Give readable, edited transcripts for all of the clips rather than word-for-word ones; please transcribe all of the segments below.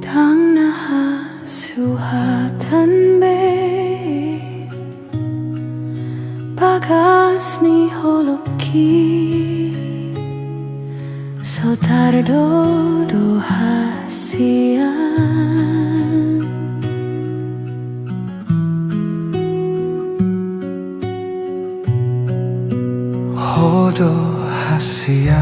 Dang nahasuhatan be bagas ni holoki so tardo do hasian hodo hasian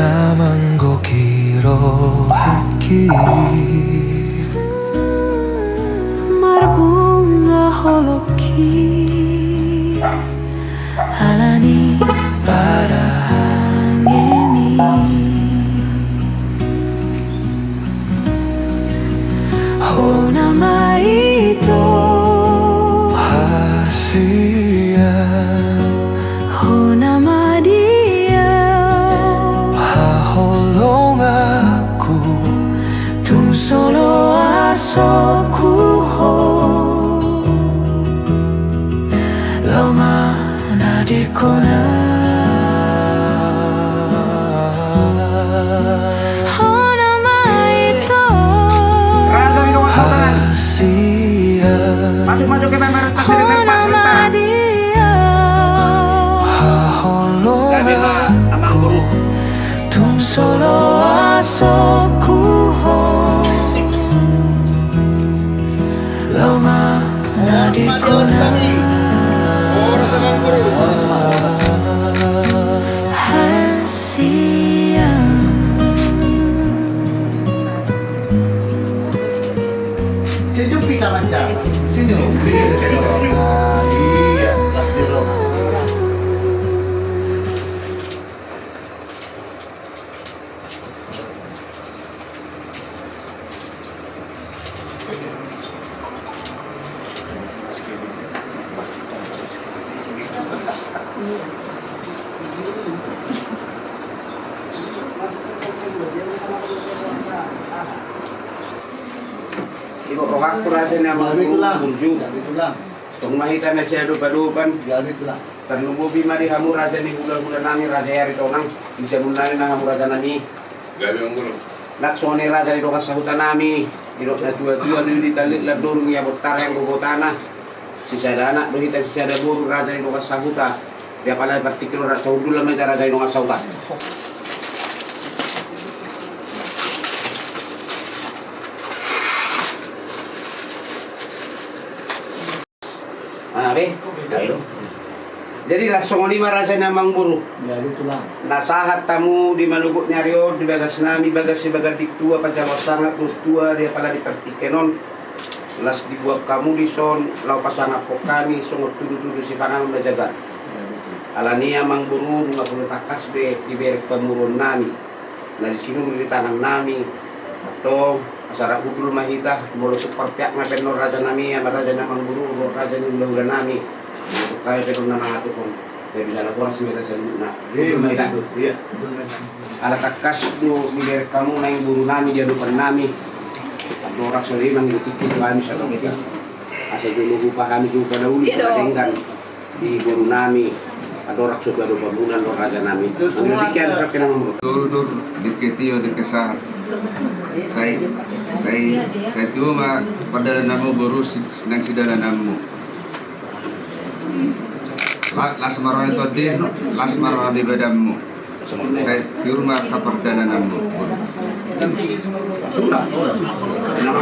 나만 고기로 했기 marbunga holoki alani para angeni ho nama ito hasian ho nama dia haholong aku tung solo asoku ho loma nadikona ho nama ito hasian Masuk ke kamar tas ho di tempat nama sebentar. dia haholong aku tung solo asoku ho loma nadikona hasian Sejuk kita macam. Sini loh. Iya, tas di roh. Ibu rohak kurasin yang burju. Tung mahita na siya dupa-dupan. Tanong mo bimari hamu raja ni hula-hula nami raja yari tonang. Bisa munani na hamu raja nami. Naksoni raja di dokas sa hutan nami. Dilo na tua-tua di talit labdurung ya botar yang gugotana. Sisada anak dohita sisada buru raja di dokas sa hutan. Dia pala partikilo raja udul lamay raja di dokas sa hutan. Abi, ayo. Jadi langsung lima raja namang buru. Ya itu lah. Nasahat tamu di Malugut Nyario di bagas nami bagas si bagas tua panjawa sangat tua dia pala dipertikenon. Las dibuat kamu di son lau pasangan po kami sungut tudu si panang menjaga. Alania mang buru nggak perlu takas be diberi pemurun nami. Nah di sini di tangan nami atau asara udul mahita mulu sepertiak ngapen nor raja nami ama raja namang buru nor raja ni udah nami kaya pero nama atu pun saya bisa laporan sih kita seluna udul mahita Iya. ala takas do miler kamu naing buru nami dia depan nami atau orang sore mang tikit kami satu kita asal dulu upah kami juga dahulu kadengkan di buru nami atau orang sudah do bangunan nor raja nami demikian saya kenal menurut Dur diketio dikesar. Saya cuma pada namu baru sedang sidana namu. Las marah itu din, las marah di badamu. Saya di rumah kapardana namu. sudah nama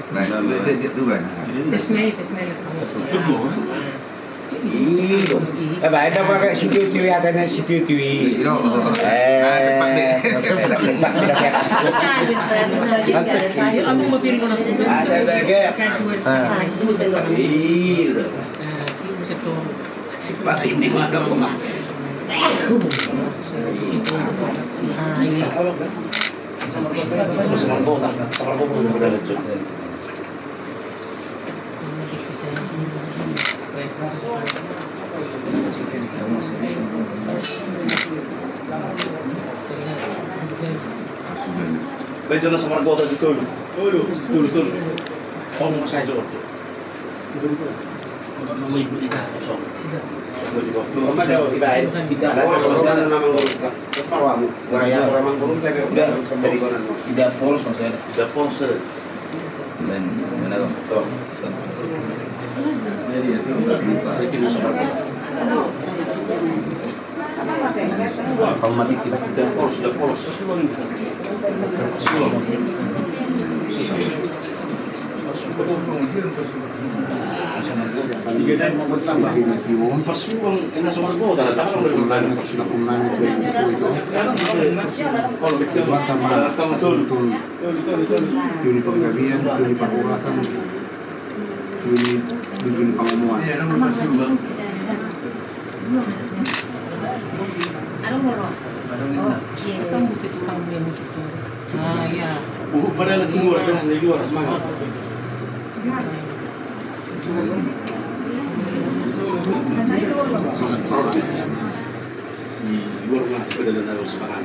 Dan baik, itu kan. Tesnei. Baik dah pakai situ tiwi atau situ tiwi. Sempat be. Kamu mau pilih mana? Saya bagi. Sifat ini ada bunga. Medyo nasa Margota dito. Tulo. Oh, mga sa ito. Kama daw ibahin. Polos masaya naman gulong ka. Parwa mo. Gaya orang gulong saya dari konan mo. Tidak polos maksudnya. Tidak polos. Dan mana? Pamatik kita tidak polos, sudah polos. Pasuang enak sama gua, dah tahu udah bulan. Tuni penggabian, tuni pengurasan, tuni pengemuan. Ya. Padahal di luar kan, di luar semangat. Di luar mah pada ada semangat.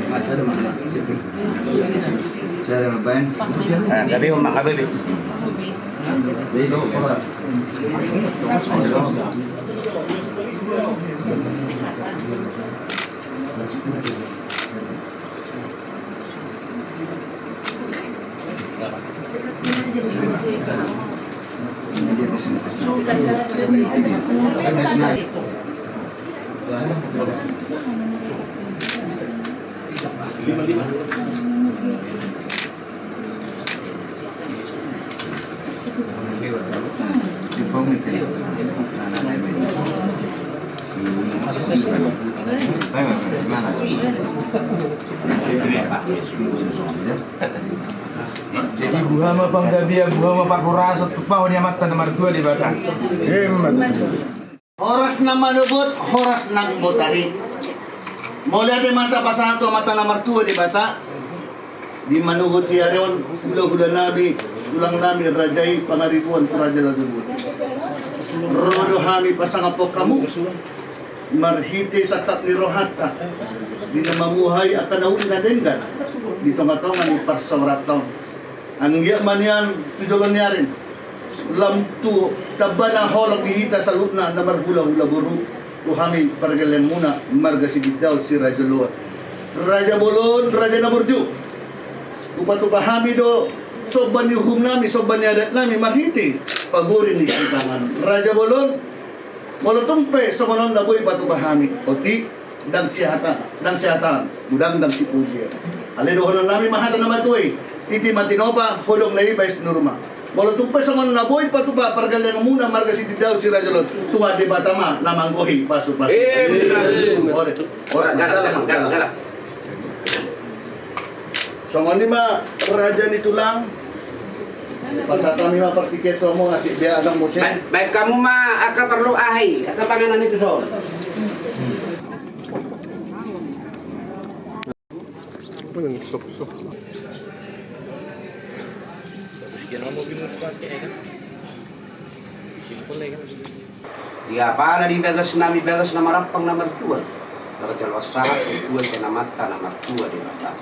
Masa ada mana? Situ. Saya ada ban. Tapi umak apa ni? Bego apa? Jadi buah sama panggabian, buah sama pak kurasa, tupau dia mata nomor 2 di batang. Horas na manubot, horas ng botari. Mula di mata pasangan to mata nomor 2 di bata. Di manugot siya rin, hula-hula nabi, ulang nabi, rajay, pangaripuan, praja lagubot. Rodo hami pasangapok kamu, marhiti sa tatlirohata. Di na mamuhay at tanawin na denggan. Dito nga to, manipasawrat to. Ang yaman yan, tujulan niya rin. Lamtu, taba na holang bihita sa lupna na marhula-hula buru. Tuhami, paragalan muna, margasigit daw si Raja Luat. Raja Bolon, Raja Naburju. Upatupahami do, soban yuhum nami, soban yadat nami, marhiti. Pagurin ni ibangan. Raja Bolon, molotumpe, somanon na boy patupahami. Oti, dang sihatan, budang dang sipuji. Alidohonon nami, mahata na matuay. Titi matinopa, hodong na ibais nurma. Molotumpe, somanon na boy patupa, pargalan muna, marga si Tidaw si Raja Luat. Tuhan di Batama, namanggohi, pasu-pasu. Orang galak. So ngoni ma raja ni tulang pasal kami ma partiketo mo ngasih dia adang musim. Baik kamu mah akan perlu ahi kata panganan itu so. Ya para di begas nami begas nama rapang nomor 2. Raja Wasara 2 kena mata nomor 2 di atas.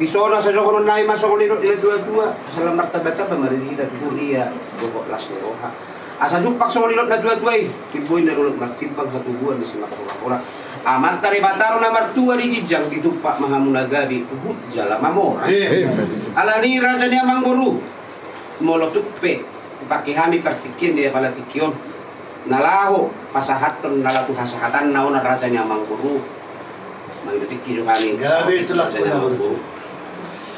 Di zona sa jokonon nai masuk ilo dua-dua asal martabata pemari kita dia bobok las neroha asa jumpak so ilo na dua-dua tiboy na ulog martimbang satu buwan di sima ora amat tari bataro nomor 2 di jijang ditumpak mahamunagabi uhud jala mamora alani raja ni amang guru molotuppe pakai hami partikin dia pala tikion nalaho pasahaton nalatu hasahatan naon rajanya mangguru mangdetik kieu kami Gabi itulah rajanya mangguru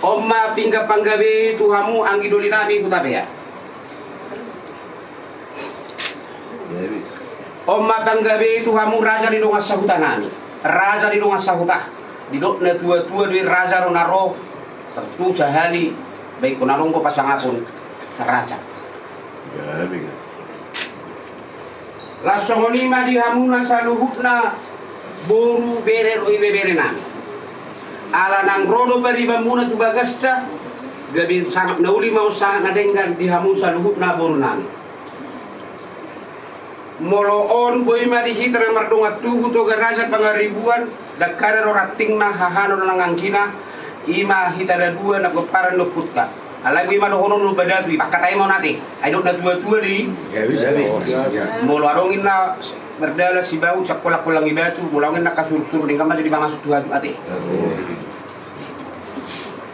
Omma pingga panggabe tuhamu anggi doli nami kutabea Omma panggabe tuhamu raja di dong asahuta nami raja di dong asahutah di dok na tua-tua di raja ronaro tertu jahali baik kunarong ko pasangapun raja Lasongonima di hamuna saluhutna boru bere roi bebere nami. Ala nang rodo bariba muna tu bagasta gabi sangat nauli mau sangat nadenggan di hamu saluhutna boru nami. Moloon boima di hitra mardonga tugu to garaja pangaribuan dakare rorating na hahano nangangkina ima hitara dua na goparan no putta. Alay mo yung hono no badagri pakatay mo natin ay doon na tua-tua di molo arongin na berdala si bau sak kolak-kolang ibatu mulangin na kasur-sur ning kamar jadi masuk tuhan ate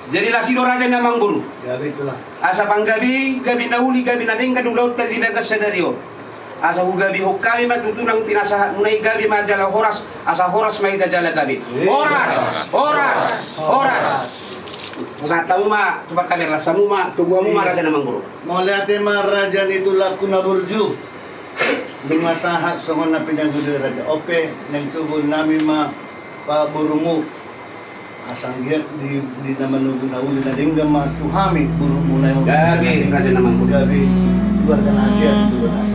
jadi lasido raja na mangguru Gabi itulah. asa panggabi gabi nauli gabi nadeng kadung laut tali bagas sedario asa hugabi hukami matutunang pinasahat munay gabi madala horas asa horas may dadala gabi horas Saat tamu mah coba kader lah samu mah tubuhamu mah raja namang guru. Mau lihat raja itu laku na burju. Lima sahat songon na pinagudul raja. Ope nang tubuh nami mah paburumu. Asang giat di nama nugu na uli na dingga mah tuhami burumu na yung Gabi raja namang guru. Gabi keluarga Asia itu benar.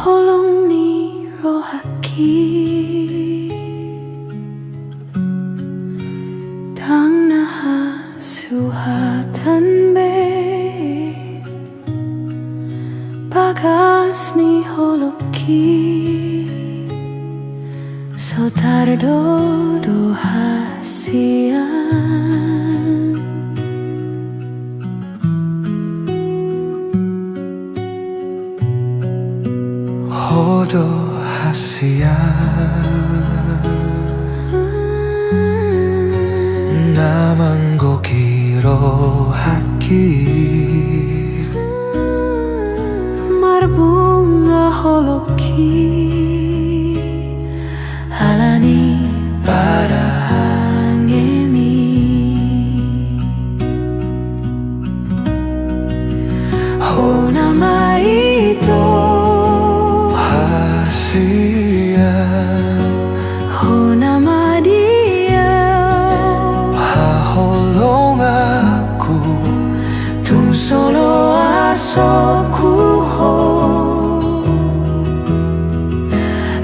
Holong ni rohaki Tang naha suhatan be Bagas ni holoki Sotardo do hasian Hodo hasia Namang gokiro haki Marbunga holoki Alani para hangemi Honama ito Hasia Honama dia Haholong aku Tung solo asoku ho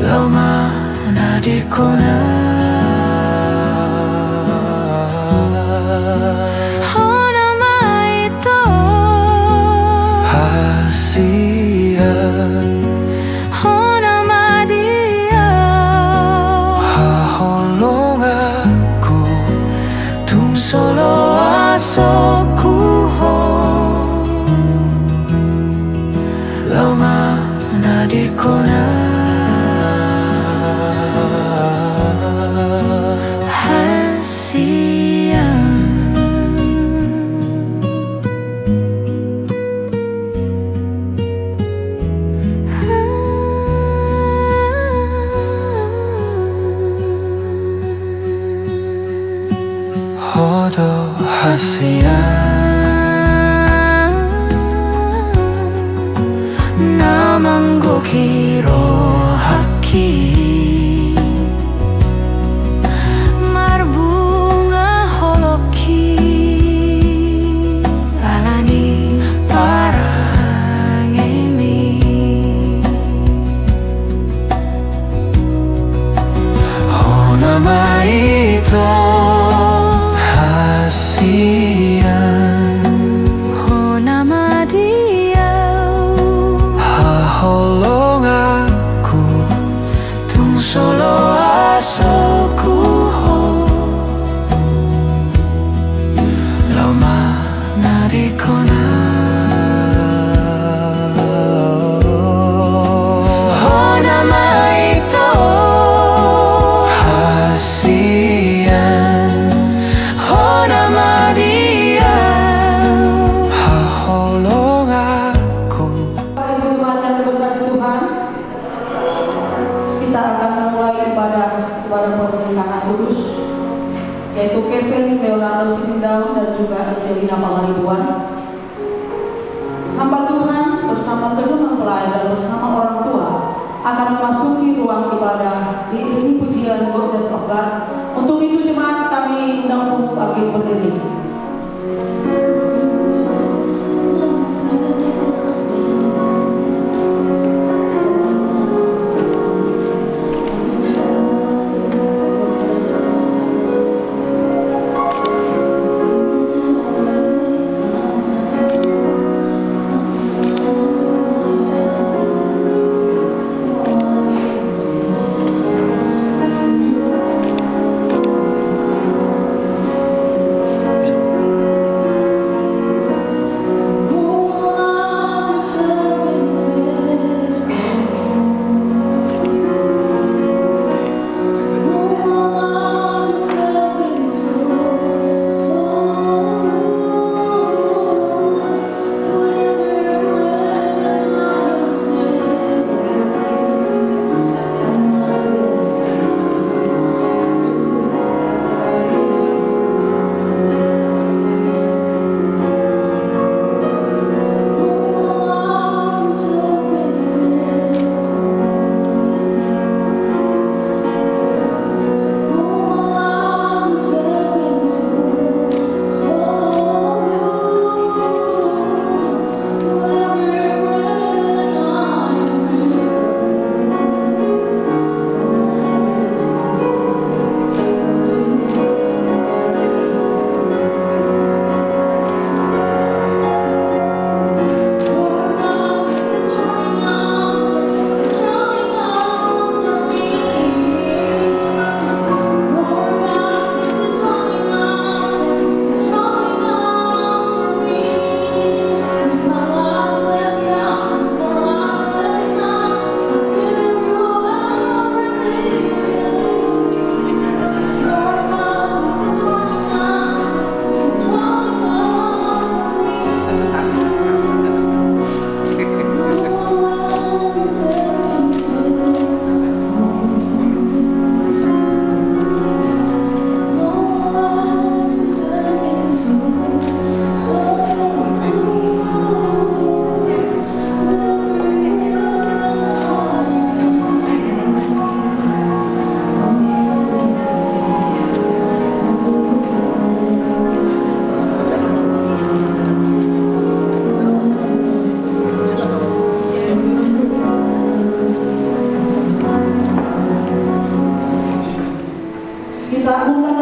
Loma nadikona Honama ito Hasia Honama dia Haholong aku Tung solo asoku ho Loma nadikona Hodo hasia Namang gokiro haki Marbunga holoki Alani parangemi Honama ito Hasian Honama dia Haholong aku Tung Kevin Leonardo Sindang dan juga Angelina Pangaribuan. Hamba Tuhan bersama kedua mempelai dan bersama orang tua akan memasuki ruang ibadah diiringi pujian Word of God. Untuk itu jemaat kami undang untuk berdiri. Sama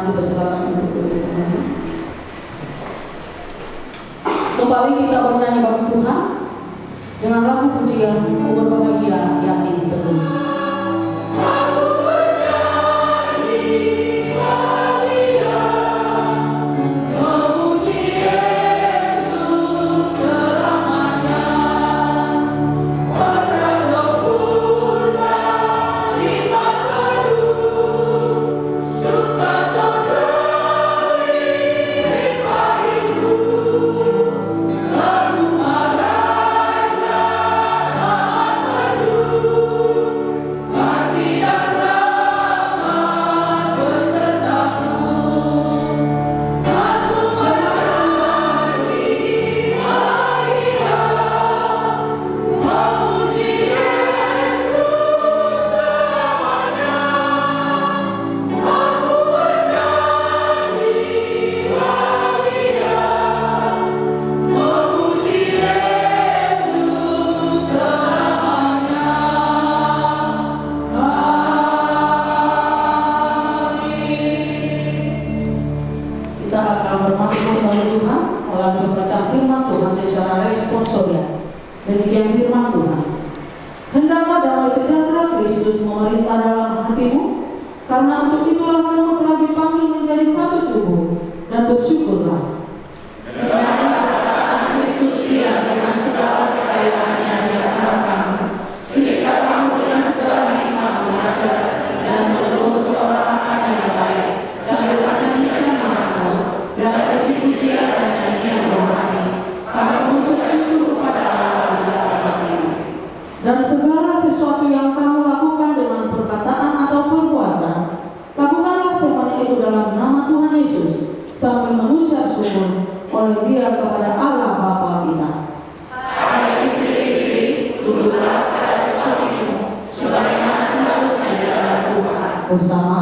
dipersilakan untuk duduk kembali. Kembali kita bernyanyi bagi Tuhan dengan lagu pujian Ku Berbahagia Yakin Teguh. Demikian firman Tuhan. Hendaklah damai sejahtera Kristus memerintah dalam hatimu, karena untuk itulah kamu telah dipanggil menjadi satu tubuh, dan bersyukurlah. Hendaklah perkataan Kristus dia dengan segala kekayaannya di antara kamu, sehingga kamu dengan segala hikmat mengajar dan menegur seorang akan yang baik, sambil menyanyikan mazmur dan puji-pujian dan nyanyian rohani, kamu mengucap syukur kepada Allah. Dan segala sesuatu yang kamu lakukan dengan perkataan atau perbuatan, lakukanlah semuanya itu dalam nama Tuhan Yesus, sambil mengucap syukur oleh Dia kepada Allah Bapa kita. Hai istri-istri, tunduklah pada suamimu, sebagaimana seharusnya di dalam Tuhan. Bersama,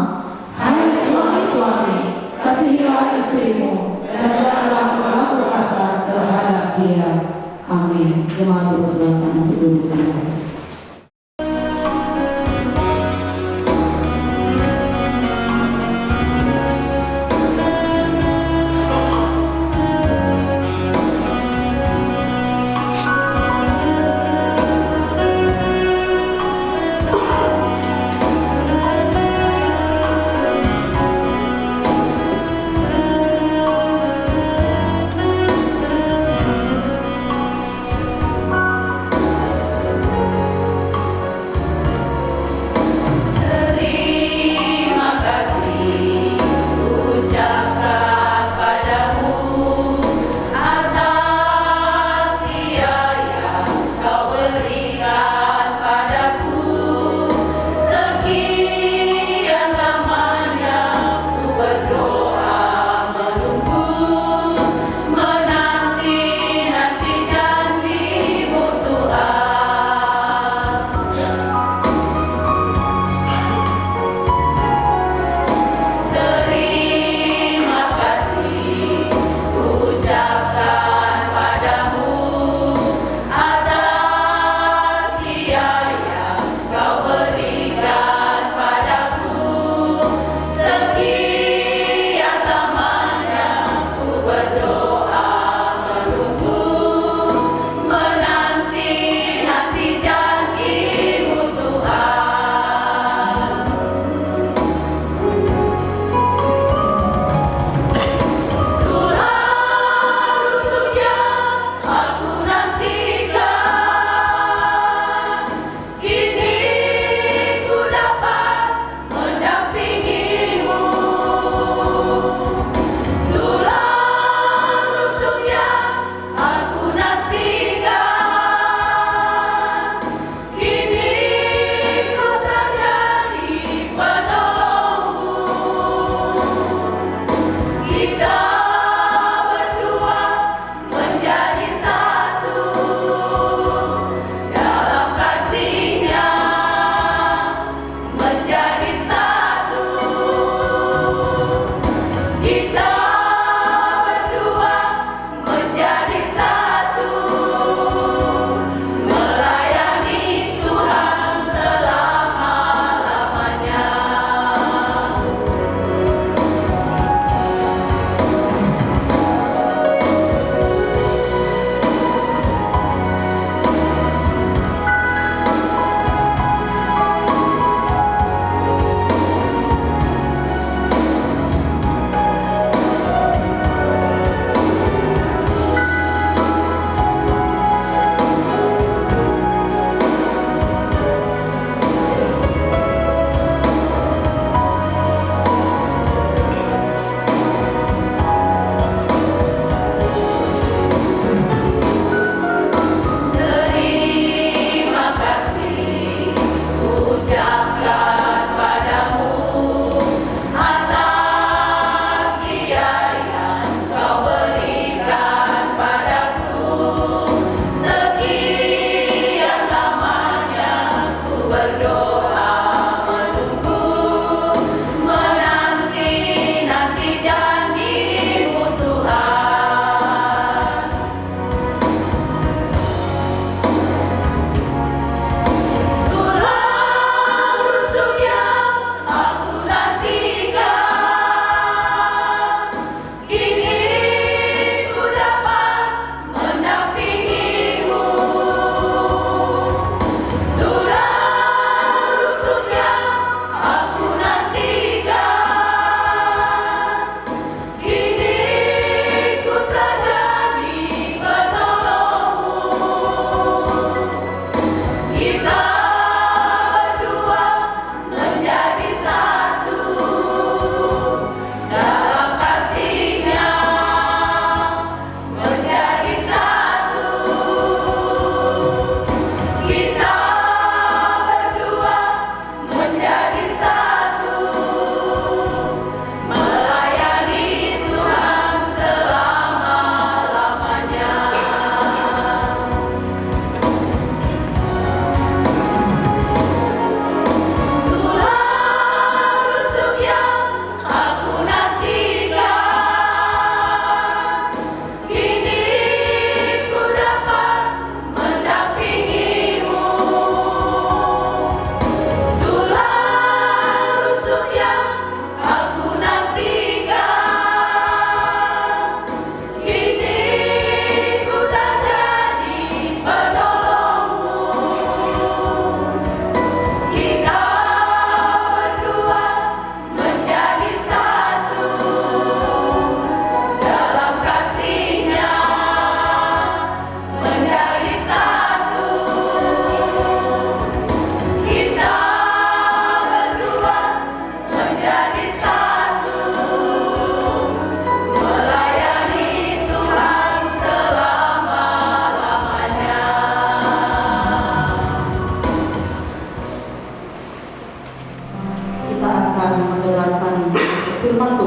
hai suami-suami, kasihilah istrimu, dan janganlah berlaku kasar terhadap dia. Amin. Jemaat dipersilakan untuk duduk kembali.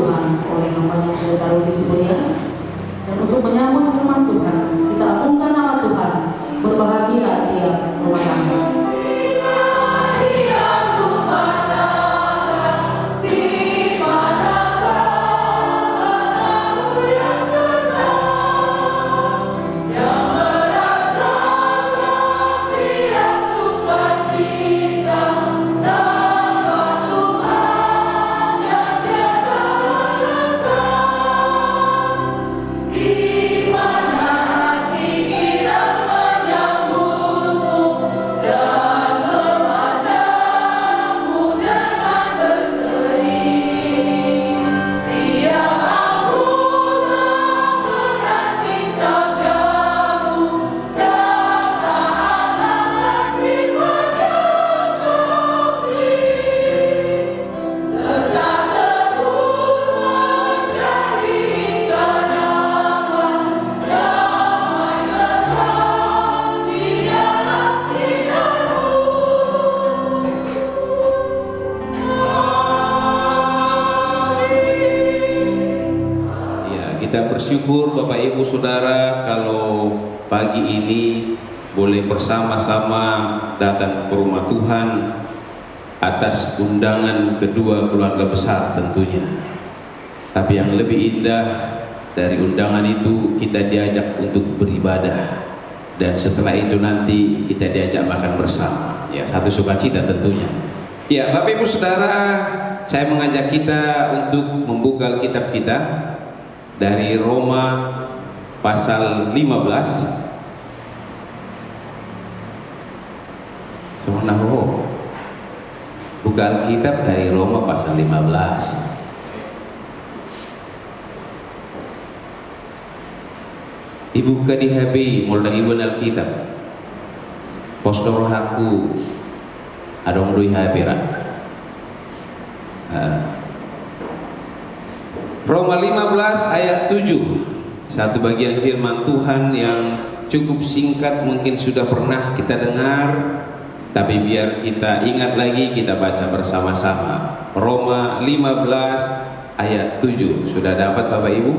Tuhan oleh hambanya Pendeta Rudi Supriya. Dan untuk menyambut firman Tuhan, kita agungkan nama Tuhan. Berbahagia tiap rumah tangga. Kita bersyukur Bapak Ibu Saudara kalau pagi ini boleh bersama-sama datang ke rumah Tuhan atas undangan kedua keluarga besar tentunya. Tapi yang lebih indah dari undangan itu kita diajak untuk beribadah, dan setelah itu nanti kita diajak makan bersama. Ya, satu sukacita tentunya. Ya, Bapak Ibu Saudara, saya mengajak kita untuk membuka Alkitab kita dari Roma pasal 15. Buka Alkitab dari Roma pasal 15. Dibuka di HB Moldang Ibu Alkitab. Postor aku adong dui HB rak. Roma 15 ayat 7, satu bagian firman Tuhan yang cukup singkat, mungkin sudah pernah kita dengar, tapi biar kita ingat lagi, kita baca bersama-sama. Roma 15 ayat 7, sudah dapat Bapak Ibu?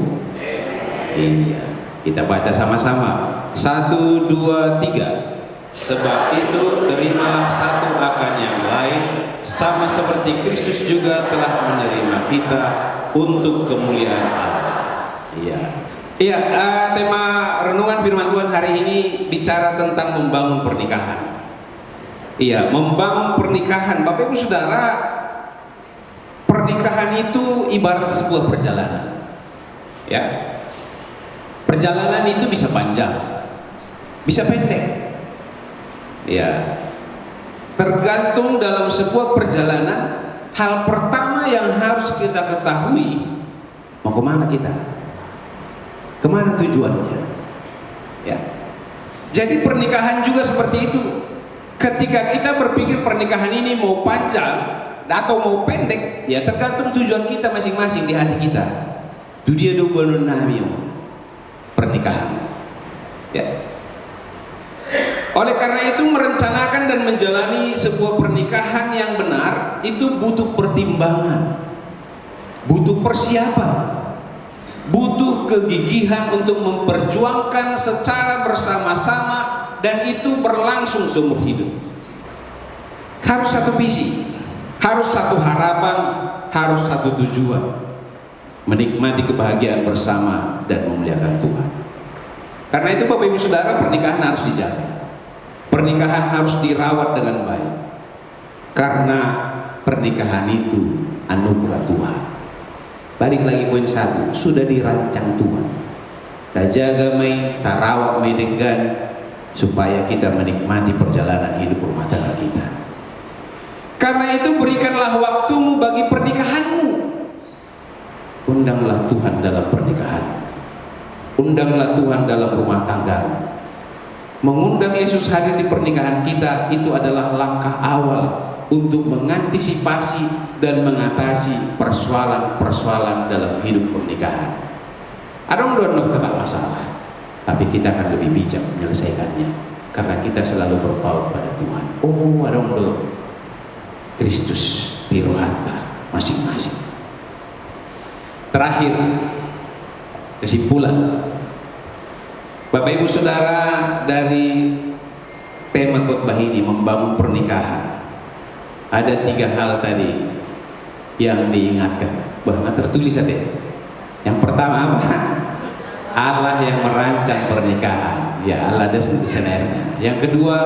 Iya, kita baca sama-sama. 1, 2, 3. Sebab itu terimalah satu akan yang lain, sama seperti Kristus juga telah menerima kita untuk kemuliaan Allah. Iya. Iya, tema renungan firman Tuhan hari ini bicara tentang membangun pernikahan. Iya, membangun pernikahan. Bapak Ibu Saudara, pernikahan itu ibarat sebuah perjalanan. Ya. Perjalanan itu bisa panjang, bisa pendek. Ya. Tergantung dalam sebuah perjalanan. Hal pertama yang harus kita ketahui, mau kemana kita, kemana tujuannya. Ya. Jadi pernikahan juga seperti itu. Ketika kita berpikir pernikahan ini mau panjang atau mau pendek, ya tergantung tujuan kita masing-masing di hati kita. Itu dia dua pernikahan. Ya. Oleh karena itu, merencanakan dan menjalani sebuah pernikahan yang benar itu butuh pertimbangan, butuh persiapan, butuh kegigihan untuk memperjuangkan secara bersama-sama, dan itu berlangsung seumur hidup. Harus satu visi, harus satu harapan, harus satu tujuan, menikmati kebahagiaan bersama dan memuliakan Tuhan. Karena itu Bapak Ibu Saudara, pernikahan harus dijaga. Pernikahan harus dirawat dengan baik, karena pernikahan itu anugerah Tuhan. Balik lagi poin 1, sudah dirancang Tuhan. Tajaga mai, tarawat mai dengan, supaya kita menikmati perjalanan hidup rumah tangga kita. Karena itu berikanlah waktumu bagi pernikahanmu. Undanglah Tuhan dalam pernikahan. Undanglah Tuhan dalam rumah tangga. Mengundang Yesus hadir di pernikahan kita itu adalah langkah awal untuk mengantisipasi dan mengatasi persoalan-persoalan dalam hidup pernikahan. Adong tetap masalah, tapi kita akan lebih bijak menyelesaikannya karena kita selalu berpaut pada Tuhan. Oh, adong Kristus di rohata masing-masing. Terakhir, kesimpulan. Bapak Ibu Saudara, dari tema khotbah ini membangun pernikahan, ada 3 hal tadi yang diingatkan, bahkan tertulis ada. Yang pertama apa? Allah yang merancang pernikahan, ya Allah ada desainnya. Yang kedua,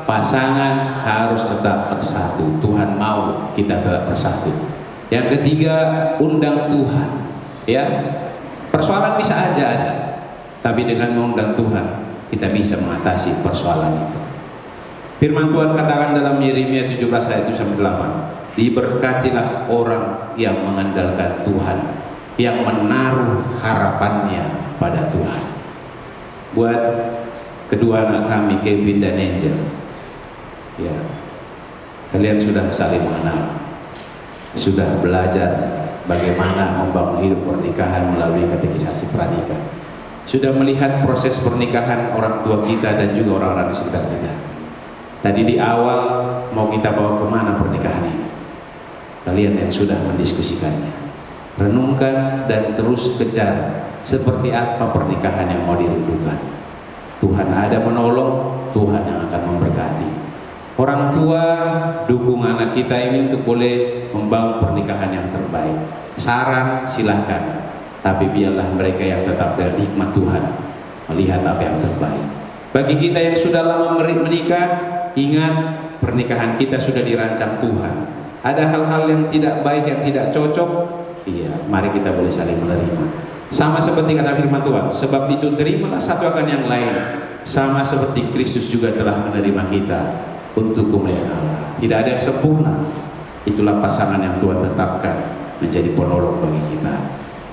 pasangan harus tetap bersatu. Tuhan mau kita tetap bersatu. Yang ketiga, undang Tuhan. Ya, persoalan bisa aja ada, tapi dengan mengundang Tuhan kita bisa mengatasi persoalan itu. Firman Tuhan katakan dalam Yeremia 17 ayat 7-8, diberkatilah orang yang mengandalkan Tuhan, yang menaruh harapannya pada Tuhan. Buat kedua anak kami, Kevin dan Angel, ya, kalian sudah saling mengenal, sudah belajar bagaimana membangun hidup pernikahan melalui katekisasi pranikah, sudah melihat proses pernikahan orang tua kita dan juga orang-orang di sekitar kita. Tadi di awal mau kita bawa kemana pernikahan ini? Kalian yang sudah mendiskusikannya, renungkan dan terus kejar seperti apa pernikahan yang mau dirindukan. Tuhan ada menolong, Tuhan yang akan memberkati. Orang tua, dukung anak kita ini untuk boleh membangun pernikahan yang terbaik. Saran silahkan, tapi biarlah mereka yang tetap dengan hikmat Tuhan melihat apa yang terbaik. Bagi kita yang sudah lama menikah, ingat pernikahan kita sudah dirancang Tuhan. Ada hal-hal yang tidak baik, yang tidak cocok, iya, mari kita boleh saling menerima. Sama seperti kata firman Tuhan, sebab itu terimalah satu akan yang lain, sama seperti Kristus juga telah menerima kita untuk kemuliaan Allah. Tidak ada yang sempurna. Itulah pasangan yang Tuhan tetapkan menjadi penolong bagi kita.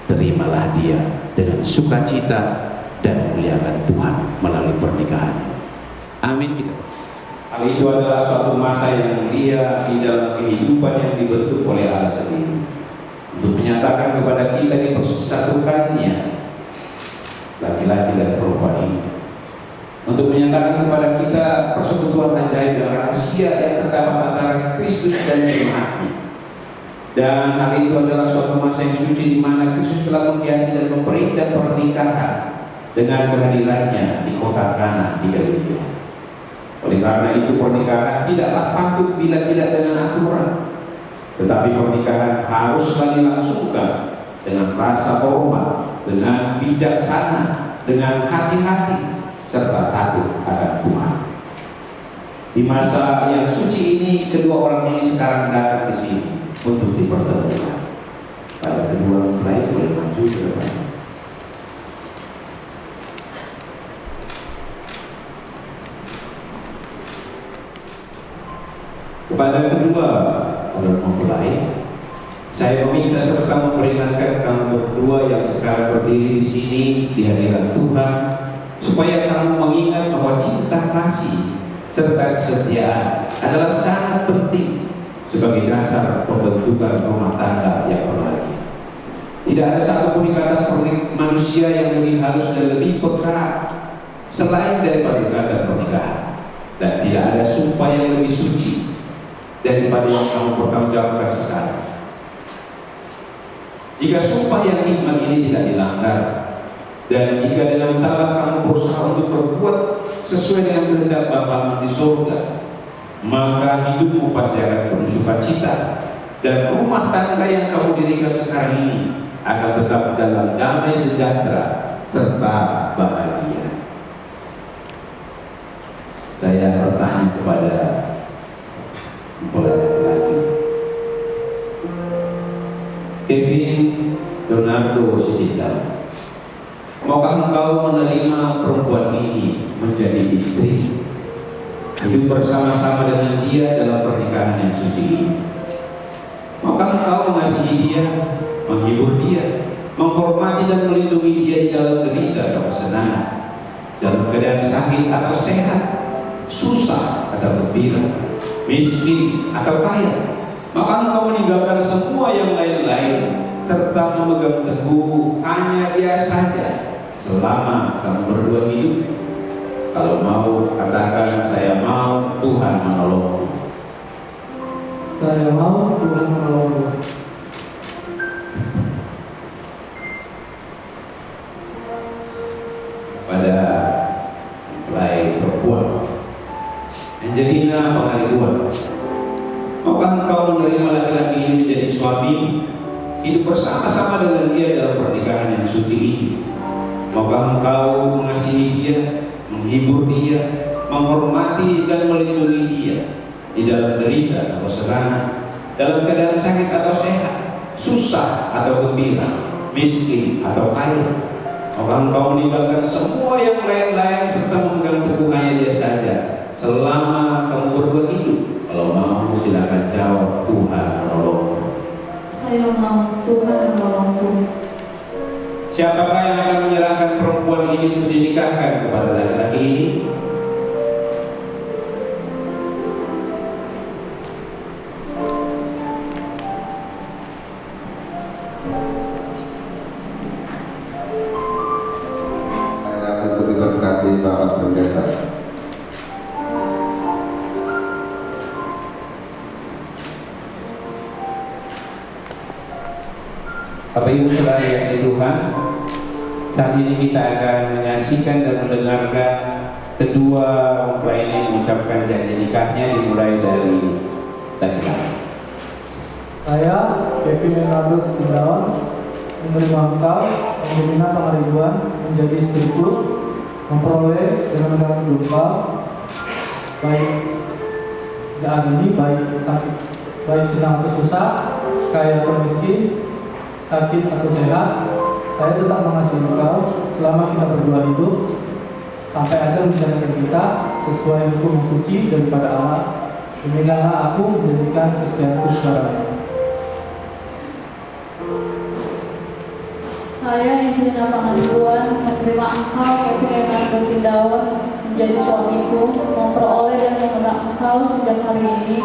Terimalah dia dengan sukacita dan muliakan Tuhan melalui pernikahan. Amin. Kita. Hal itu adalah suatu masa yang mulia di dalam kehidupan yang dibentuk oleh Allah sendiri, untuk menyatakan kepada kita dipersatukannya laki-laki dan perempuan ini, untuk menyatakan kepada kita persekutuan ajaib dan rahasia yang terdapat antara Kristus dan jemaatnya. Dan hal itu adalah suatu masa yang suci di mana Kristus telah menghiasi dan memperindah pernikahan dengan kehadirannya di kota Kana di Galilea. Oleh karena itu pernikahan tidaklah patut bila tidak dengan aturan, tetapi pernikahan harus dilangsungkan dengan rasa hormat, dengan bijaksana, dengan hati-hati, serta takut akan Tuhan. Di masa yang suci ini, kedua orang ini sekarang datang di sini untuk dipertemukan. Pada kedua mempelai boleh maju ke depan. Kepada kedua orang mempelai, saya meminta serta memperingatkan kamu berdua yang sekarang berdiri di sini di hadirat Tuhan, supaya kamu mengingat bahwa cinta kasih serta kesetiaan adalah sangat penting sebagai dasar pembentukan rumah tangga yang berbahagia. Tidak ada satupun ikatan manusia yang lebih halus dan lebih pekat selain daripada ikatan pernikahan, dan tidak ada sumpah yang lebih suci daripada yang kamu pertanggungjawabkan sekarang. Jika sumpah yang hikmat ini tidak dilanggar, dan jika dengan tabah kamu berusaha untuk berbuat sesuai dengan kehendak Bapa di surga, maka hidupmu pasti akan penuh sukacita, dan rumah tangga yang kamu dirikan sekarang ini akan tetap dalam damai sejahtera serta bahagia. Saya bertanya kepada mempelai laki-laki, Kevin Leonardo Sidita, maukah engkau menerima perempuan ini menjadi istri, hidup bersama-sama dengan dia dalam pernikahan yang suci ini? Maukah engkau mengasihi dia, menghibur dia, menghormati dan melindungi dia di dalam derita atau kesenangan, dalam keadaan sakit atau sehat, susah atau gembira, miskin atau kaya? Maka engkau meninggalkan semua yang lain-lain serta memegang teguh hanya dia saja selama kamu berdua hidup. Kalau mau, katakan saya mau, Tuhan menolongku. Saya mau, Tuhan menolongku. Angelina Pangaribuan. Maukah engkau menerima laki-laki ini menjadi suami, hidup bersama-sama dengan dia dalam pernikahan yang suci ini? Maukah engkau mengasihi dia, menghibur dia, menghormati dan melindungi dia di dalam derita atau senang, dalam keadaan sakit atau sehat, susah atau gembira, miskin atau kaya? Maukah engkau meninggalkan semua yang lain-lain serta memegang teguh hanya dia saja selama kamu berdua hidup? Kalau mau silakan jawab, Tuhan menolongmu. Saya mau, Tuhan menolongku. Siapakah yang akan menyerahkan perempuan ini untuk dinikahkan kepada laki-laki ini? Saya untuk diberkati Bapak Pendeta. Bapak Ibu Saudara yang kasih Tuhan, saat ini kita akan menyaksikan dan mendengarkan kedua mempelai ini mengucapkan janji nikahnya, dimulai dari laki-laki. Saya, Kevin Leonardus Gunawan, menerima engkau, Angelina Pangaribuan, menjadi istriku, memperoleh dengan memegang teguh engkau, baik saat ini, baik sakit, baik senang atau susah, kaya atau miskin, sakit atau sehat. Saya tetap mengasihi engkau selama kita berdua hidup, sampai akhir menjalankan kita sesuai hukum suci daripada Allah. Demikianlah aku menjadikan kesetiaanku kepadamu. Saya, Angelina Pangaribuan, menerima engkau, Kevin Leonardus Gunawan, menjadi suamiku, memperoleh dan memegang engkau sejak hari ini,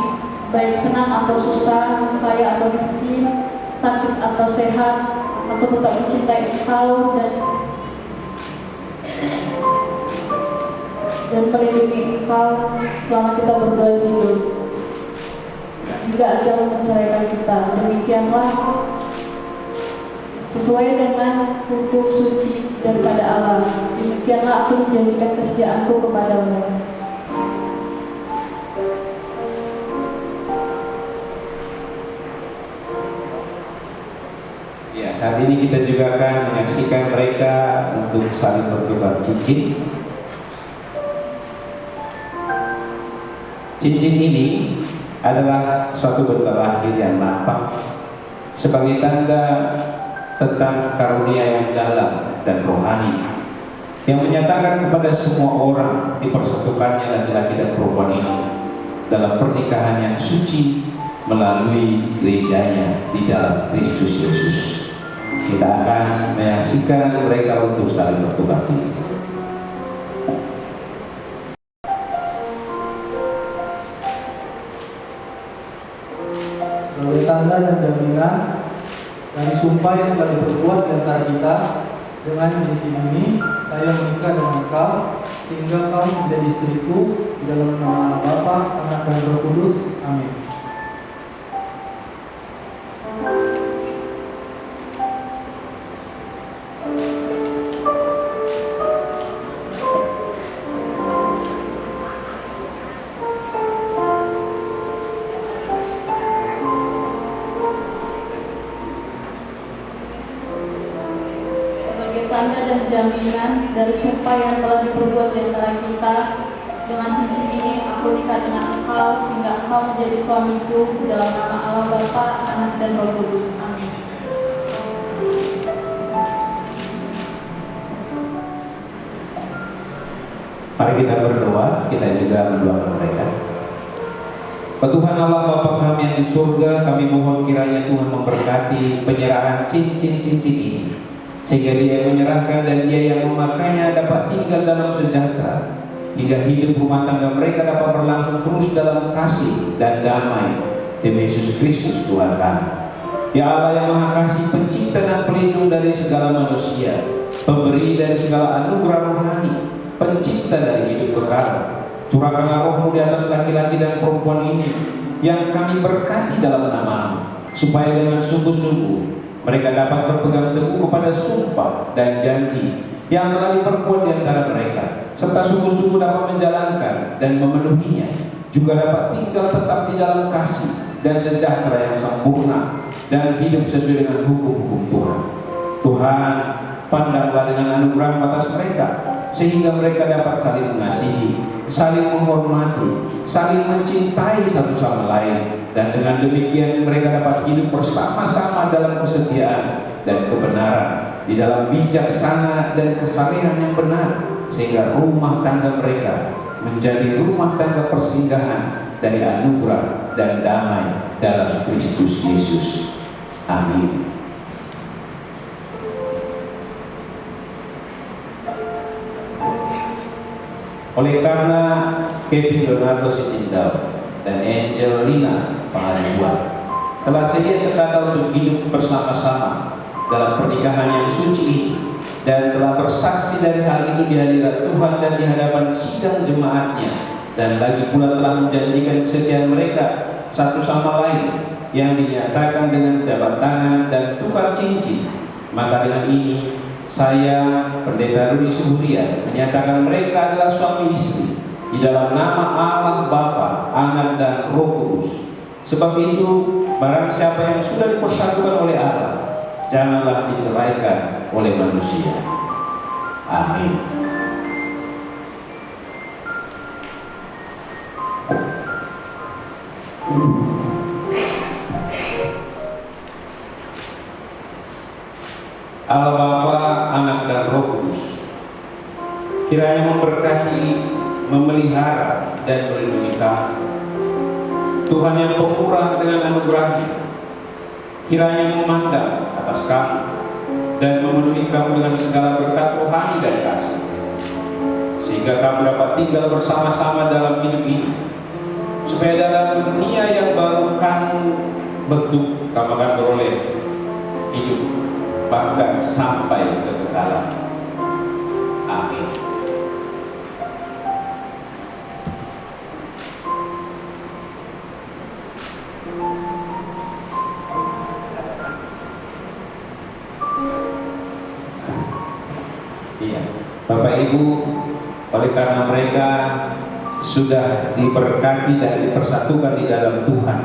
baik senang atau susah, kaya atau miskin, sakit atau sehat. Aku tetap mencintai engkau dan melindungi engkau selama kita berdua hidup, hingga ajal menceraikan kita. Demikianlah sesuai dengan hukum suci daripada Allah. Demikianlah aku menjanjikan kesetiaanku kepadamu. Ya, saat ini kita juga akan menyaksikan mereka untuk saling bertukar cincin. Cincin ini adalah suatu benda lahir yang nampak sebagai tanda tentang karunia yang dalam dan rohani yang menyatakan kepada semua orang dipersatukannya laki-laki dan perempuan ini dalam pernikahan yang suci melalui gerejanya di dalam Kristus Yesus. Kita akan menyaksikan mereka untuk saling bertukar cincin. Sebagai tanda dan jaminan dari sumpah yang telah diperbuat di antara kita, dengan cincin ini saya menikah dengan engkau, sehingga kau menjadi istriku, di dalam nama Bapa, Anak dan Roh Kudus. Amin. Tanda dan jaminan dari sumpah yang telah diperbuat di antara kita, dengan cincin ini aku nikah dengan engkau, sehingga engkau menjadi suamiku, di dalam nama Allah Bapa, Anak dan Roh Kudus. Amin. Mari kita berdoa, kita juga mendoakan mereka. Tuhan Allah Bapa kami yang di surga, kami mohon kiranya Tuhan memberkati penyerahan cincin-cincin ini, sehingga dia yang menyerahkan dan dia yang memakainya dapat tinggal dalam sejahtera, hingga hidup rumah tangga mereka dapat berlangsung terus dalam kasih dan damai demi Yesus Kristus Tuhan kami. Ya Allah yang Maha Kasih, pencipta dan pelindung dari segala manusia, pemberi dari segala anugerah rohani, pencipta dari hidup kekal, curahkanlah rohmu di atas laki-laki dan perempuan ini yang kami berkati dalam nama-Mu, supaya dengan sungguh-sungguh mereka dapat berpegang teguh kepada sumpah dan janji yang telah diperbuat di antara mereka, serta sungguh-sungguh dapat menjalankan dan memenuhinya, juga dapat tinggal tetap di dalam kasih dan sejahtera yang sempurna dan hidup sesuai dengan hukum-hukum Tuhan. Tuhan, pandanglah dengan anugerah atas mereka, sehingga mereka dapat saling mengasihi, saling menghormati, saling mencintai satu sama lain, dan dengan demikian mereka dapat hidup bersama-sama dalam kesetiaan dan kebenaran, di dalam bijaksana dan kesalehan yang benar, sehingga rumah tangga mereka menjadi rumah tangga persinggahan dari anugerah dan damai dalam Kristus Yesus. Amin. Oleh karena Kevin Leonardo Sitindau dan Angelina Pangaribuan telah sedia sekata untuk hidup bersama-sama dalam pernikahan yang suci ini, dan telah bersaksi dari hal itu di hadirat Tuhan dan di hadapan sidang jemaatnya, dan lagi pula telah menjanjikan kesetiaan mereka satu sama lain yang dinyatakan dengan jabat tangan dan tukar cincin, maka dengan ini saya, Pendeta Rudi Suhuria, menyatakan mereka adalah suami istri di dalam nama Allah Bapa, Anak dan Roh Kudus. Sebab itu, barang siapa yang sudah dipersatukan oleh Allah, janganlah diceraikan oleh manusia. Amin. Allah Bapa, Anak dan Roh Kudus kiranya memberkati, memelihara dan melindungi kami. Tuhan yang pemurah dengan anugerah-Nya kiranya memandang atas kami dan memenuhi kamu dengan segala berkat rohani dan kasih, sehingga kamu dapat tinggal bersama-sama dalam hidup ini, supaya dalam dunia yang baru kamu bentuk, kamu akan beroleh hidup bahkan sampai kekekalan. Amin. Iya, Bapak Ibu, oleh karena mereka sudah diberkati dan dipersatukan di dalam Tuhan,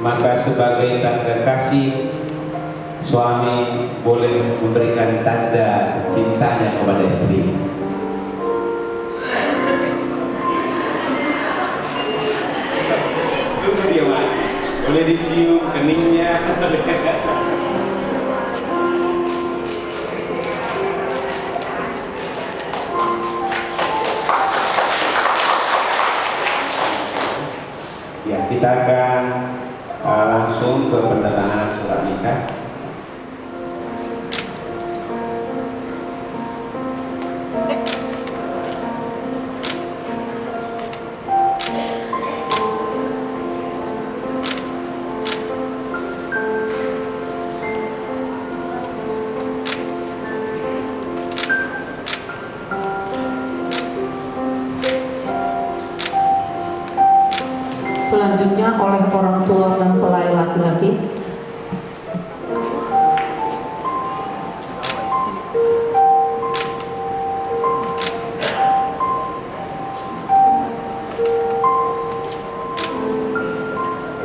maka sebagai tanda kasih, suami boleh memberikan tanda cintanya kepada istri. Tunggu dia Mas, boleh dicium keningnya. Ya, kita akan langsung ke penandatanganan surat nikah. Selanjutnya oleh orang tua mempelai laki-laki.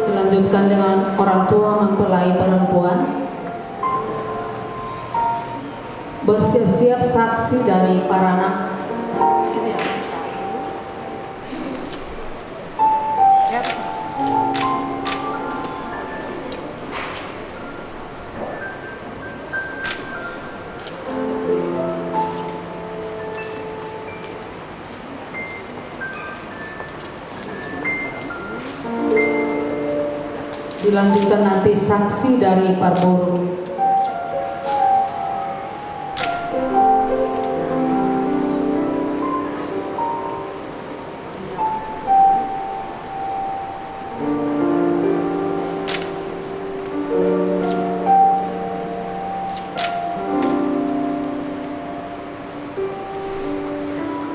Dilanjutkan dengan orang tua mempelai perempuan. Bersiap-siap saksi dari para anak. Dilanjutkan nanti saksi dari Parboru.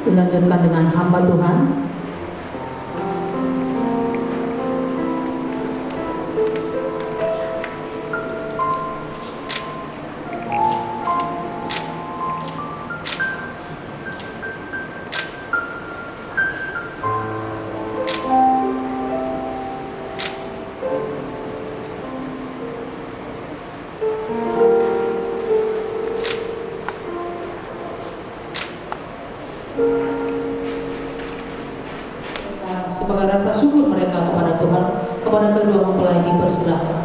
Dilanjutkan dengan hamba Tuhan. sebagai rasa syukur mereka kepada Tuhan. Kepada kedua mempelai dipersilahkan.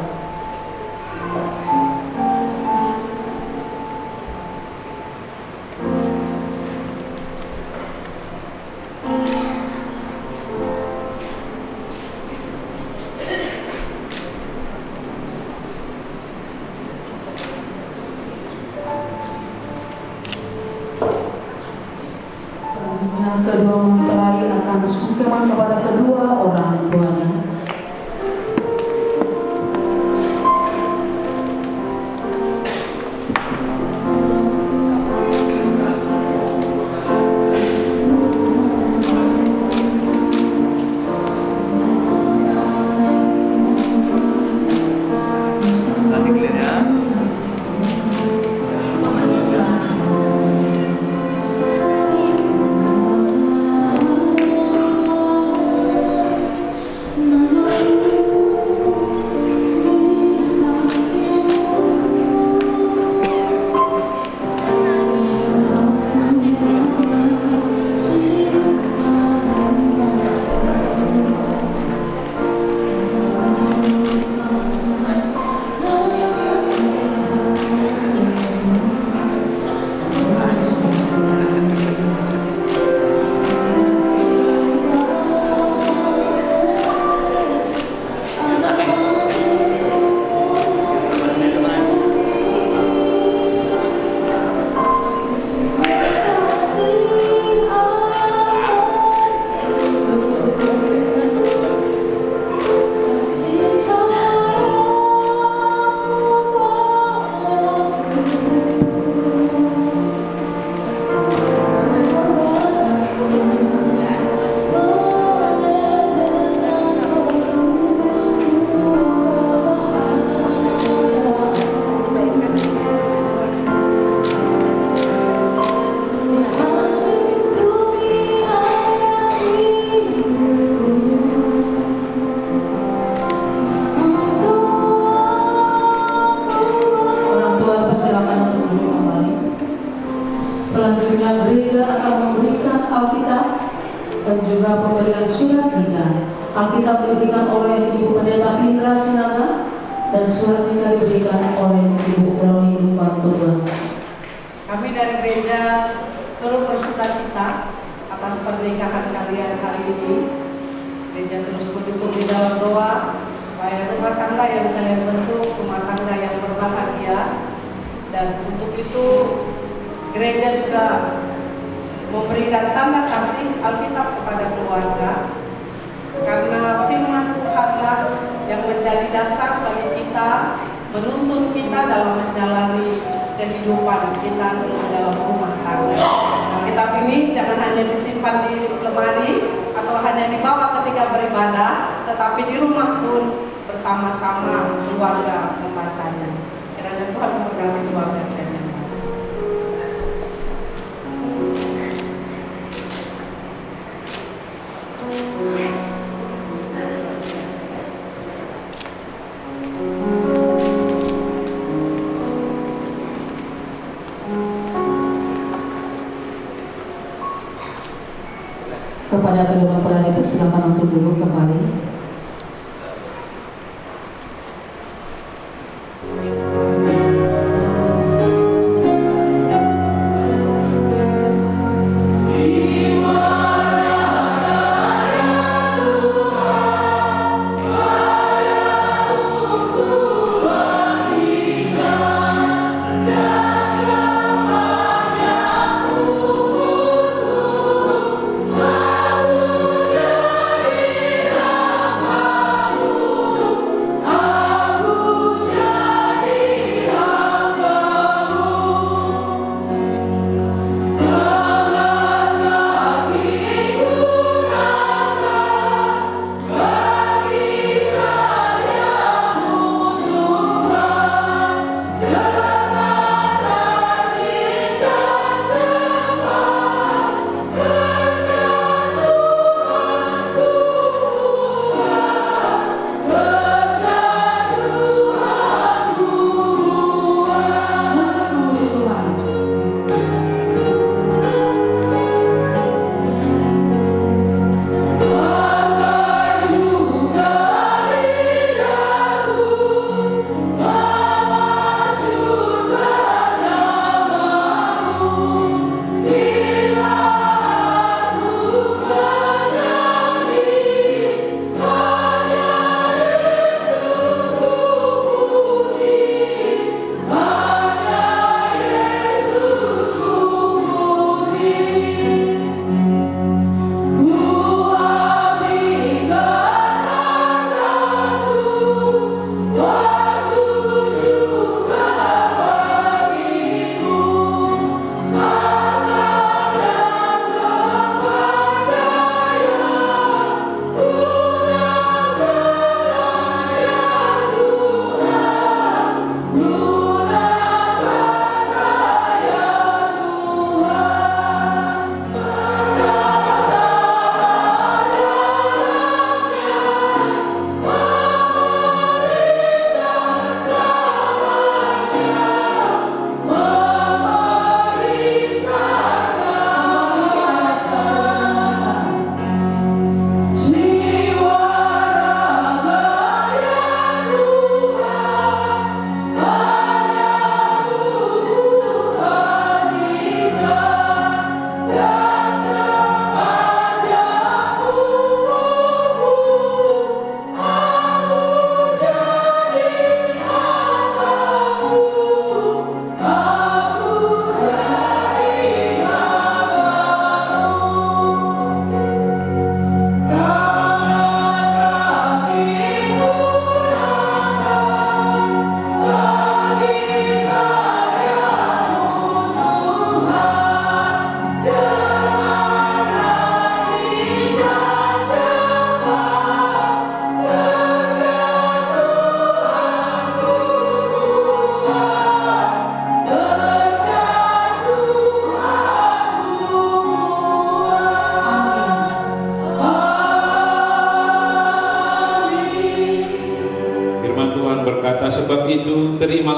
Kedua mempelai akan sungkeman kepada kedua orang tuanya. Selanjutnya gereja akan memberikan Alkitab dan juga pemberian surat nikah. Alkitab diberikan oleh Ibu Pendeta Findra Sinaga dan surat nikah diberikan oleh Ibu Brownie Lupa Turban. Kami dari gereja turut bersukacita atas pernikahan kalian hari ini. Gereja terus mendukung di dalam doa supaya rumah tangga yang kalian bentuk rumah tangga yang berbahagia, dan untuk itu gereja juga memberikan tanda kasih Alkitab kepada keluarga, karena firman Tuhanlah yang menjadi dasar bagi kita, menuntun kita dalam menjalani kehidupan kita dalam rumah tangga. Alkitab ini jangan hanya disimpan di lemari atau hanya dibawa ketika beribadah, tetapi di rumah pun bersama-sama keluarga membacanya. Kiranya Tuhan memberkati keluarga kita. Kepada kedua mempelai dipersilakan untuk duduk kembali. Nah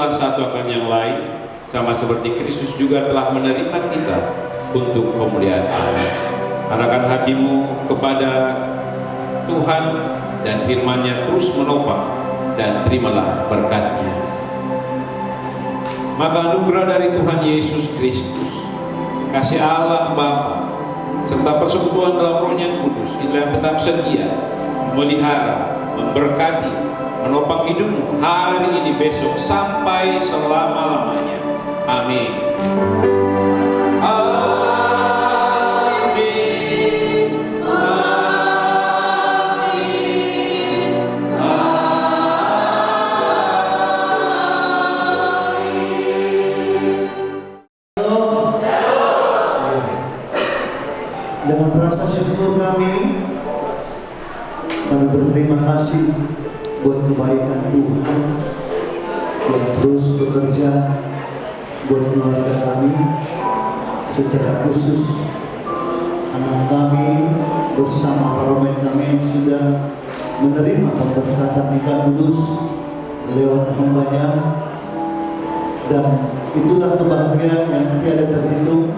terimalah satu akan yang lain, sama seperti Kristus juga telah menerima kita untuk pemulihan Allah. Arahkan hatimu kepada Tuhan dan firman-Nya terus menopang, dan terimalah berkat-Nya. Maka anugerah dari Tuhan Yesus Kristus, kasih Allah Bapa, serta persekutuan dalam Roh-Nya yang kudus, inilah yang tetap setia, melihara, memberkati, menopang hidupmu hari ini, besok, sampai selama-lamanya. Amin. Dengan rasa syukur kami berterima kasih buat kebaikan Tuhan yang terus bekerja buat keluarga kami, secara khusus anak kami bersama parlemen kami sudah menerima pemberkatan nikah kudus lewat hamba-Nya, dan itulah kebahagiaan yang tiada terhitung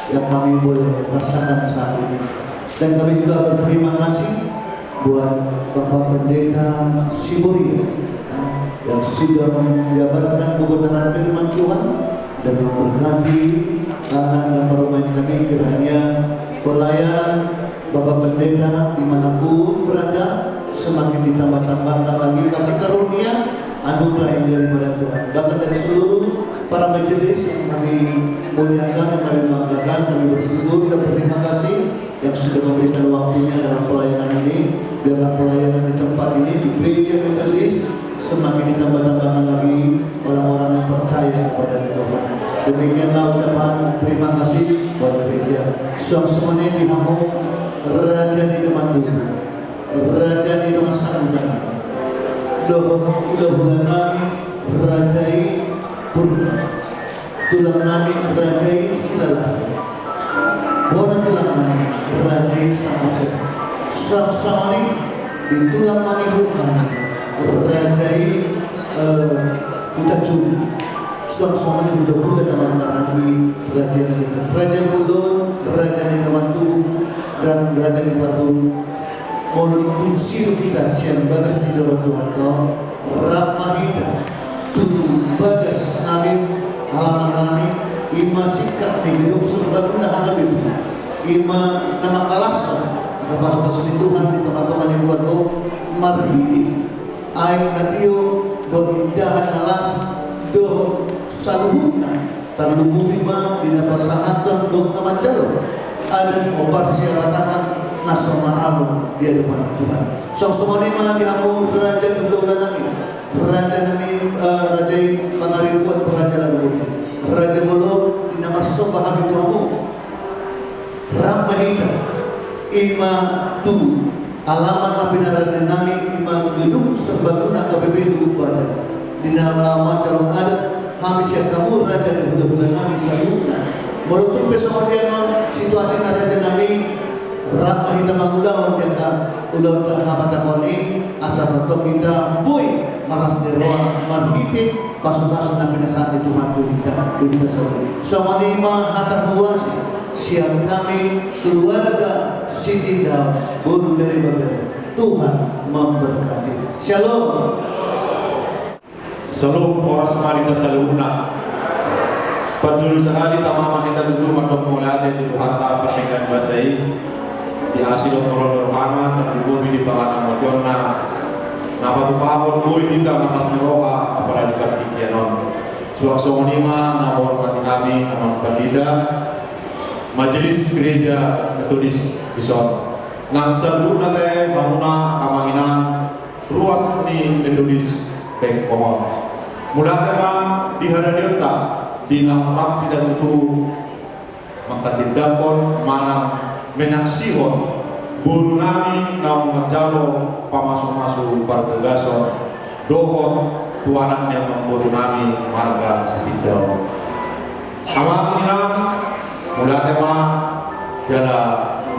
yang kami boleh rasakan saat ini. Dan kami juga berterima kasih buat Bapak Pendeta Siburia yang sudah menjabarkan kebenaran firman Tuhan dan memberkati anak yang parlemen kami. Kiranya pelayanan Bapak Pendeta dimanapun berada semakin ditambah-tambahkan lagi kasih karunia anugerah yang daripada Tuhan. Bahkan dari seluruh para majelis yang kami muliakan, yang kami banggakan, kami bersyukur dan berterima kasih yang sudah memberikan waktunya dalam pelayanan ini, dalam pelayanan di tempat ini di gereja Metodis, semakin ditambah-tambahkan lagi orang-orang yang percaya kepada Tuhan. Demikianlah ucapan terima kasih buat gereja. Semuanya dihamu Raja di depan tubuh, Raja di depan sanggana, udah bulan kami Rajai Purna, tulang nami Rajai Silala, Bona tulang nami Rajai Samasek, Saksani di tulang nami Hukani Rajai Utacun, Saksani udah bulan nama kami Raja nami Raja Bulun, Raja di depan tubuh dan Raja di Batu. Molung siru kita siang bagas di jalan Tuhan kau Ramahida tubuh bagas nami halaman nami ima sikap di gedung surga bunda ada itu ima nama kalasa ada pasal-pasal Tuhan di tempat-tempat yang buat do marhidi air natio do indahan alas do saluhuna terlubung lima di napasahatan do nama jalur ada obat siapatakan nasamaramu dia depan Tuhan. Sang semanima dihamu Raja di bulan nami, Raja nami Raja pangaribuan Raja lagu Raja bolo di nama sembah kami kamu. Ramahita ima tu alaman lapinaran nami ima gedung serbaguna KPPD pada di nama calon adat kami siap kamu Raja di bulan nami saluna. Walaupun besok dia situasi Raja nami Rak kita mengulahun kita ulang terhambat takoni asal betul kita boy malas deroa marhiti pasal-pasal nabi saat itu hantu kita selalu sama lima hatta huasi siang kami keluarga Sitinda buru dari berbeda Tuhan memberkati. Shalom. Salam oras marita saluna. Perjuru sehari tamama kita duduk mandok mulai di Tuhan pernikahan basai di asilo tolong rohana tapi bumi di bawah nama Jona napa tu pahon boy kita matas meroha apalagi berkikianon suaksong nima nama hormati kami nama pendida majelis gereja Metodis Bison nang seru nate hamuna kamanginan ruas ni Metodis Bengkohon mudah tema di hadadiota di nama tidak tentu mengkatindakon mana menyaksihon buru nami naung menjalo pamasuk-masuk pertugason dohon tuanan yang memburu nami marga Sitinda amang minang mudah tema jala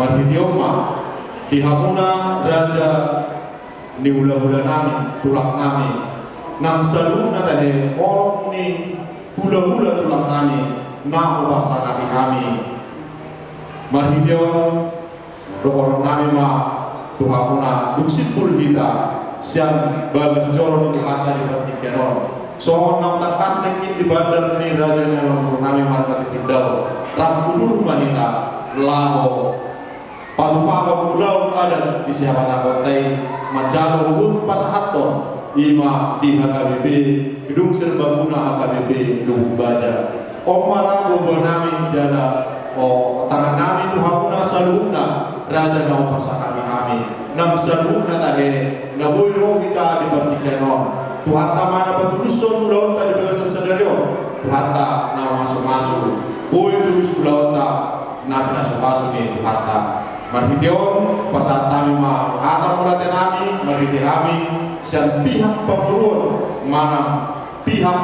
marhidioma dihamuna Raja ni ula-ula nami tulak nami nang salung na tahe orok ni hula-hula tulang nani na upasana di kami marhidion rohorong nami ma tuhapuna duksipul hita siang bagas joro di Tuhan di bertikenon sohon nang takas nengin di bandar ni raja yang nami markas itindau rampudur mahita laho palu-palu pulau ada di siapa kotai majalo uhun pasahaton ima di HKBP gedung serbaguna HKBP Luhur Baja omara bomba nami jada tangan nami tuhapuna saluna raja nau pasaka kami nam saluna tahe naboy ro kita di bertikenon Tuhan tamana patuduson ulon ta di bagasa sadario Tuhan ta na masuk-masuk boy tulus ulon ta na pinasok-masok ni Tuhan ta marhidion pasat kami ma atar mulate nami marhidi kami siang pihak penguruan mana pihak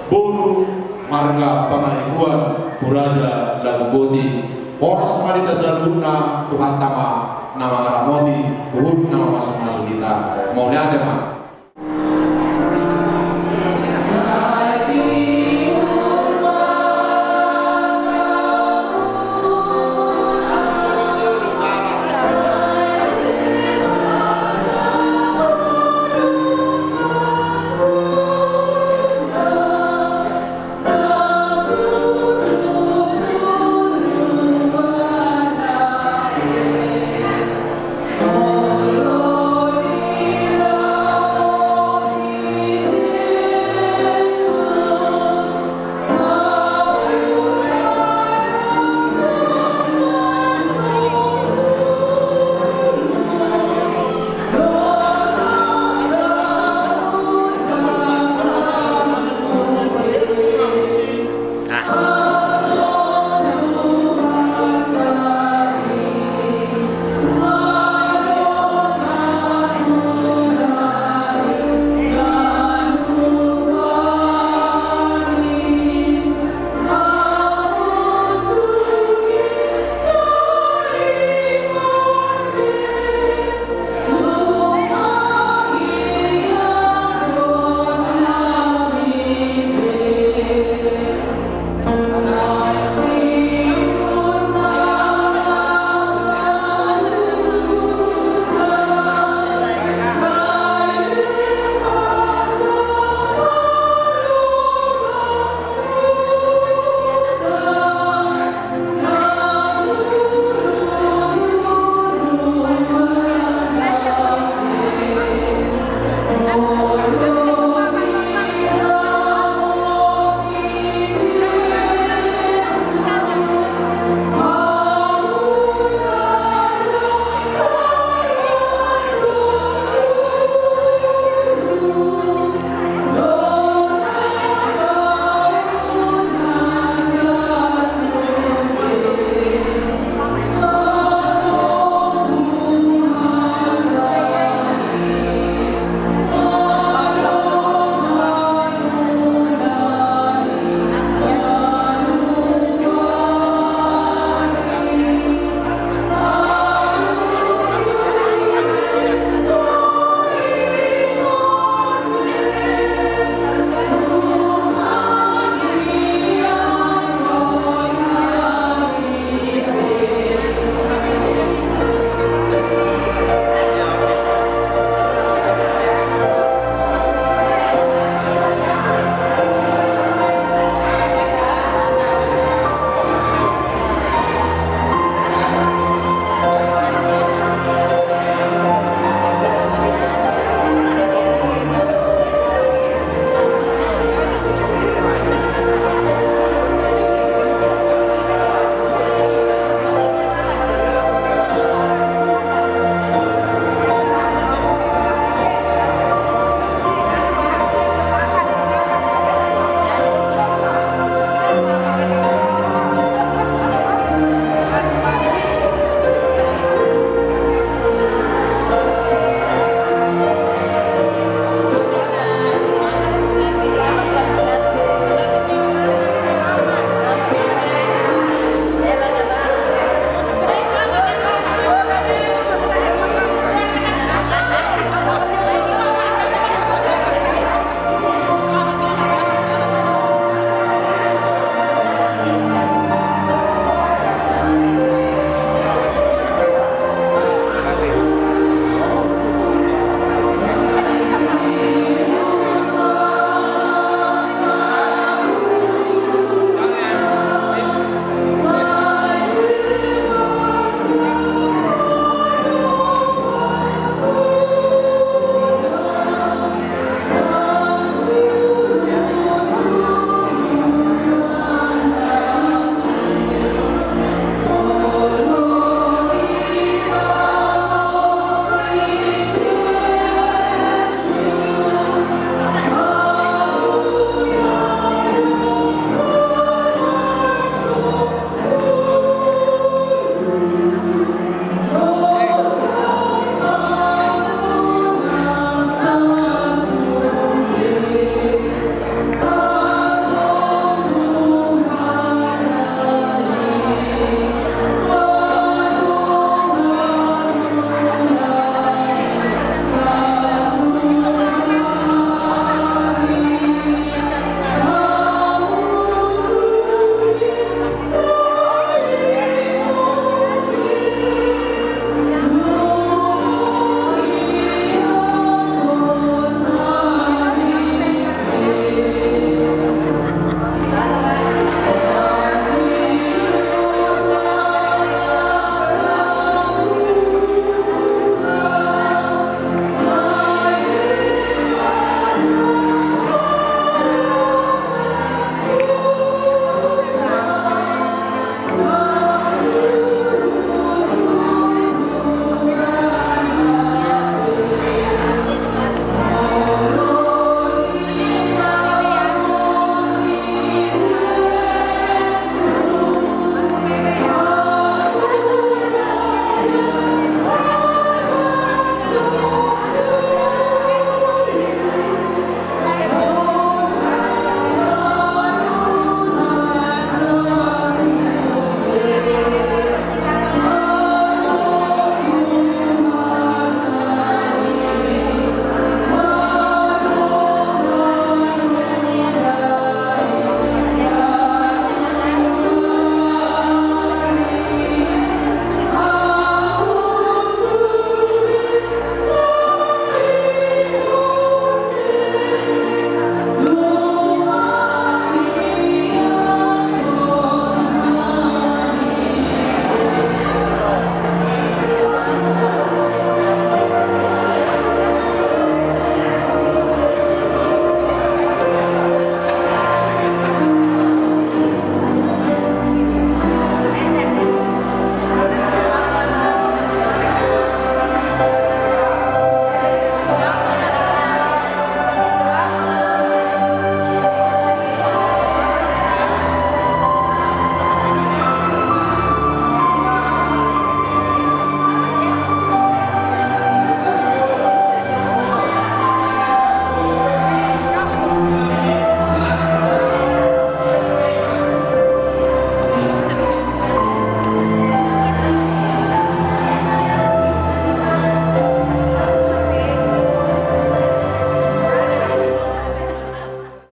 bolu marga pangaribuan puraja lagu bodi horas malita saluna Tuhan tama nama ramoti uhud nama masuk-masuk kita mau lihat ma